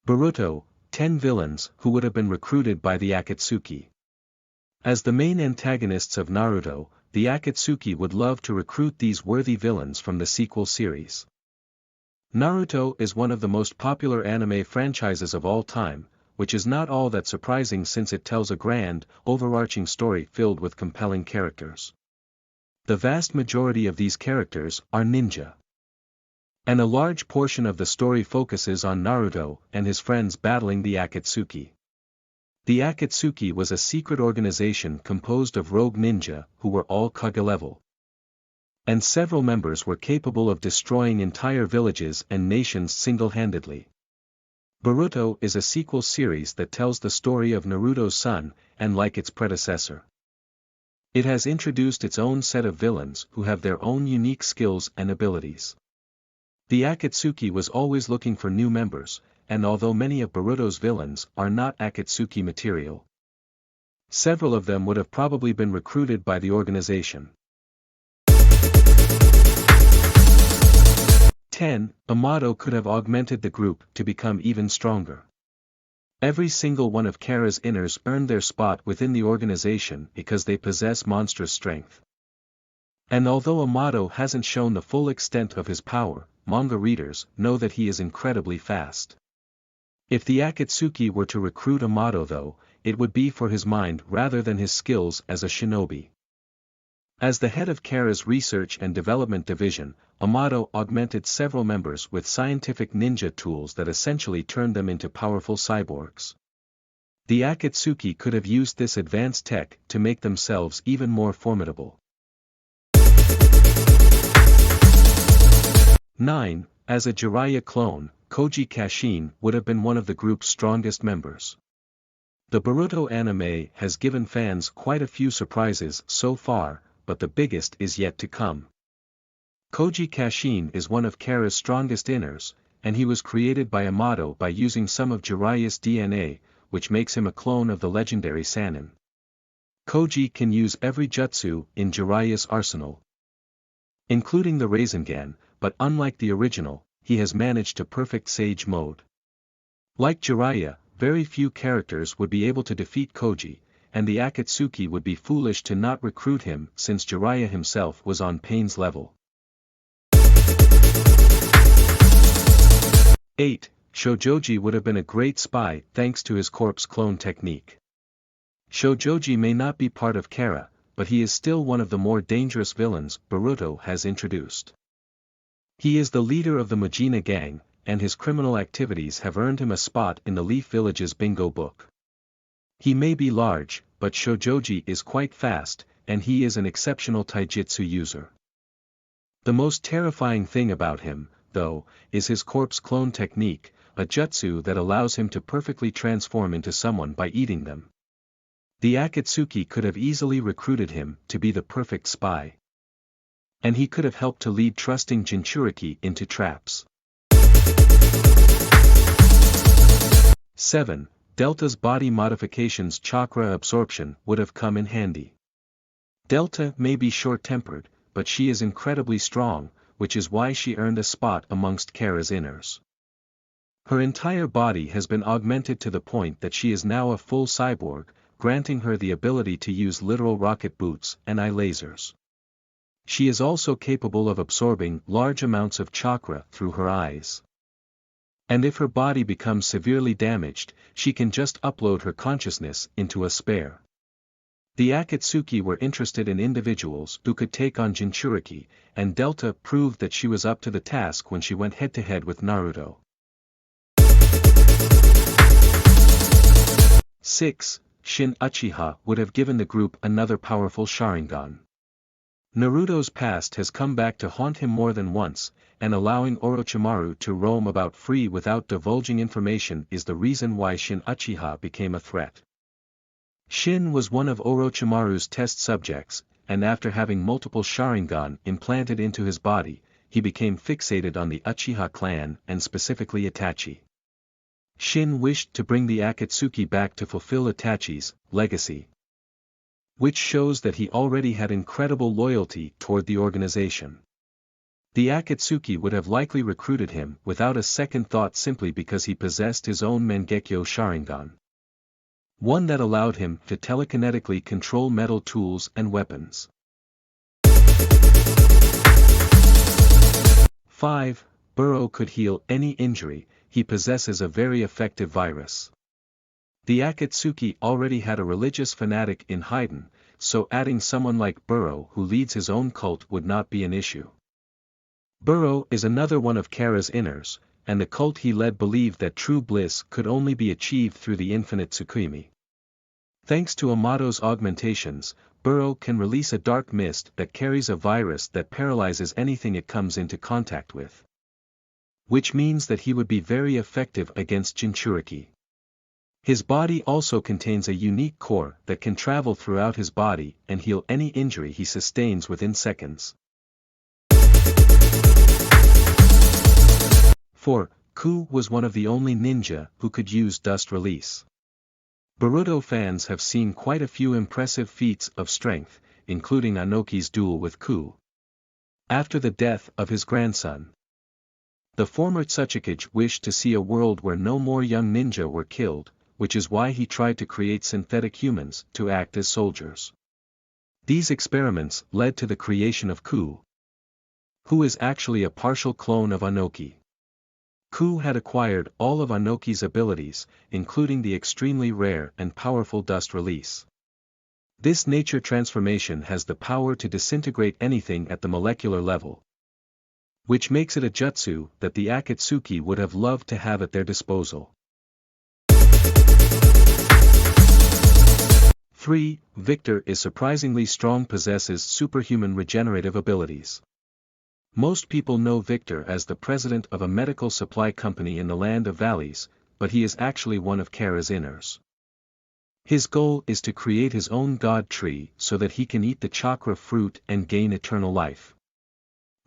Boruto, 10 villains who would have been recruited by the Akatsuki. As the main antagonists of Naruto, the Akatsuki would love to recruit these worthy villains from the sequel series. Naruto is one of the most popular anime franchises of all time, which is not all that surprising since it tells a grand, overarching story filled with compelling characters. The vast majority of these characters are ninja. And a large portion of the story focuses on Naruto and his friends battling the Akatsuki. The Akatsuki was a secret organization composed of rogue ninja who were all Kage level. And several members were capable of destroying entire villages and nations single-handedly. Boruto is a sequel series that tells the story of Naruto's son, and like its predecessor. It has introduced its own set of villains who have their own unique skills and abilities. The Akatsuki was always looking for new members, and although many of Boruto's villains are not Akatsuki material, several of them would have probably been recruited by the organization. 10. Amato could have augmented the group to become even stronger. Every single one of Kara's inners earned their spot within the organization because they possess monstrous strength. And although Amato hasn't shown the full extent of his power, manga readers know that he is incredibly fast. If the Akatsuki were to recruit Amato though, it would be for his mind rather than his skills as a shinobi. As the head of Kara's research and development division, Amato augmented several members with scientific ninja tools that essentially turned them into powerful cyborgs. The Akatsuki could have used this advanced tech to make themselves even more formidable. 9. As a Jiraiya clone, Koji Kashin would have been one of the group's strongest members. The Boruto anime has given fans quite a few surprises so far, but the biggest is yet to come. Koji Kashin is one of Kara's strongest inners, and he was created by Amato by using some of Jiraiya's DNA, which makes him a clone of the legendary Sannin. Koji can use every jutsu in Jiraiya's arsenal, including the Rasengan, but unlike the original, he has managed to perfect Sage mode. Like Jiraiya, very few characters would be able to defeat Koji, and the Akatsuki would be foolish to not recruit him since Jiraiya himself was on Pain's level. 8. Shojoji would have been a great spy thanks to his corpse clone technique. Shojoji may not be part of Kara, but he is still one of the more dangerous villains Boruto has introduced. He is the leader of the Majina gang, and his criminal activities have earned him a spot in the Leaf Village's bingo book. He may be large, but Shojoji is quite fast, and he is an exceptional taijutsu user. The most terrifying thing about him, though, is his corpse clone technique, a jutsu that allows him to perfectly transform into someone by eating them. The Akatsuki could have easily recruited him to be the perfect spy. And he could have helped to lead trusting Jinchuriki into traps. 7. Delta's body modifications chakra absorption would have come in handy. Delta may be short-tempered, but she is incredibly strong, which is why she earned a spot amongst Kara's inners. Her entire body has been augmented to the point that she is now a full cyborg, granting her the ability to use literal rocket boots and eye lasers. She is also capable of absorbing large amounts of chakra through her eyes. And if her body becomes severely damaged, she can just upload her consciousness into a spare. The Akatsuki were interested in individuals who could take on Jinchuriki, and Delta proved that she was up to the task when she went head-to-head with Naruto. 6. Shin Uchiha would have given the group another powerful Sharingan. Naruto's past has come back to haunt him more than once, and allowing Orochimaru to roam about free without divulging information is the reason why Shin Uchiha became a threat. Shin was one of Orochimaru's test subjects, and after having multiple Sharingan implanted into his body, he became fixated on the Uchiha clan and specifically Itachi. Shin wished to bring the Akatsuki back to fulfill Itachi's legacy, which shows that he already had incredible loyalty toward the organization. The Akatsuki would have likely recruited him without a second thought simply because he possessed his own Mangekyo Sharingan. One that allowed him to telekinetically control metal tools and weapons. 5. Boruto could heal any injury. He possesses a very effective virus. The Akatsuki already had a religious fanatic in Haydn, so adding someone like Boruto who leads his own cult would not be an issue. Boruto is another one of Kara's inners, and the cult he led believed that true bliss could only be achieved through the infinite Tsukimi. Thanks to Amato's augmentations, Boruto can release a dark mist that carries a virus that paralyzes anything it comes into contact with. Which means that he would be very effective against Jinchuriki. His body also contains a unique core that can travel throughout his body and heal any injury he sustains within seconds. 4. Ku was one of the only ninja who could use dust release. Boruto fans have seen quite a few impressive feats of strength, including Anoki's duel with Ku. After the death of his grandson, the former Tsuchikage wished to see a world where no more young ninja were killed, which is why he tried to create synthetic humans to act as soldiers. These experiments led to the creation of Ku, who is actually a partial clone of Anoki. Ku had acquired all of Anoki's abilities, including the extremely rare and powerful dust release. This nature transformation has the power to disintegrate anything at the molecular level, which makes it a jutsu that the Akatsuki would have loved to have at their disposal. 3. Victor is surprisingly strong, possesses superhuman regenerative abilities. Most people know Victor as the president of a medical supply company in the Land of Valleys, but he is actually one of Kara's inners. His goal is to create his own god tree so that he can eat the chakra fruit and gain eternal life.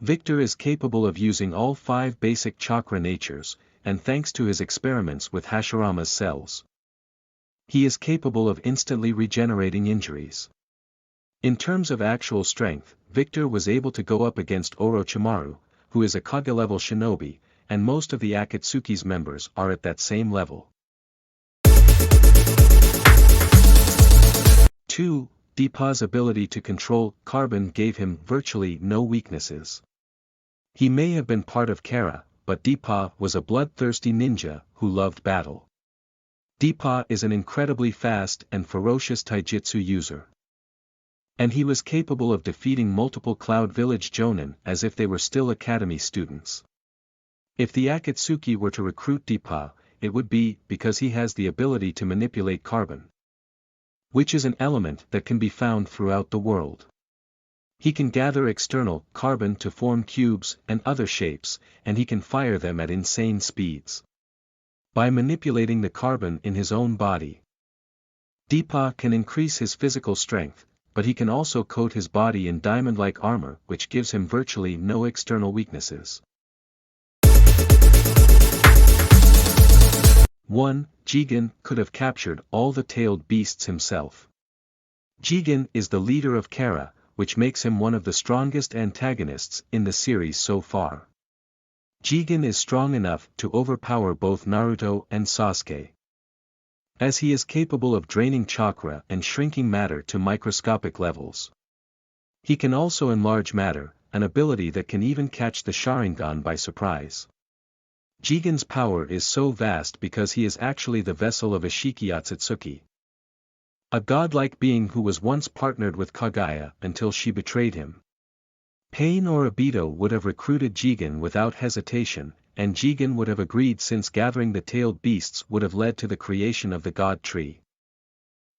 Victor is capable of using all 5 basic chakra natures, and thanks to his experiments with Hashirama's cells, he is capable of instantly regenerating injuries. In terms of actual strength, Victor was able to go up against Orochimaru, who is a Kage-level shinobi, and most of the Akatsuki's members are at that same level. 2. Deepa's ability to control carbon gave him virtually no weaknesses. He may have been part of Kara, but Deepa was a bloodthirsty ninja who loved battle. Deepa is an incredibly fast and ferocious taijutsu user. And he was capable of defeating multiple Cloud Village Jonin as if they were still academy students. If the Akatsuki were to recruit Deepa, it would be because he has the ability to manipulate carbon, which is an element that can be found throughout the world. He can gather external carbon to form cubes and other shapes, and he can fire them at insane speeds. By manipulating the carbon in his own body, Deepa can increase his physical strength, but he can also coat his body in diamond-like armor, which gives him virtually no external weaknesses. 1. Jigen could have captured all the tailed beasts himself. Jigen is the leader of Kara, which makes him one of the strongest antagonists in the series so far. Jigen is strong enough to overpower both Naruto and Sasuke, as he is capable of draining chakra and shrinking matter to microscopic levels. He can also enlarge matter, an ability that can even catch the Sharingan by surprise. Jigen's power is so vast because he is actually the vessel of Ishiki Akatsuki, a godlike being who was once partnered with Kaguya until she betrayed him. Pain or Obito would have recruited Jigen without hesitation, and Jigen would have agreed since gathering the tailed beasts would have led to the creation of the God Tree.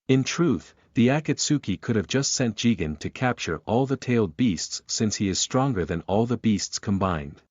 In truth, the Akatsuki could have just sent Jigen to capture all the tailed beasts since he is stronger than all the beasts combined.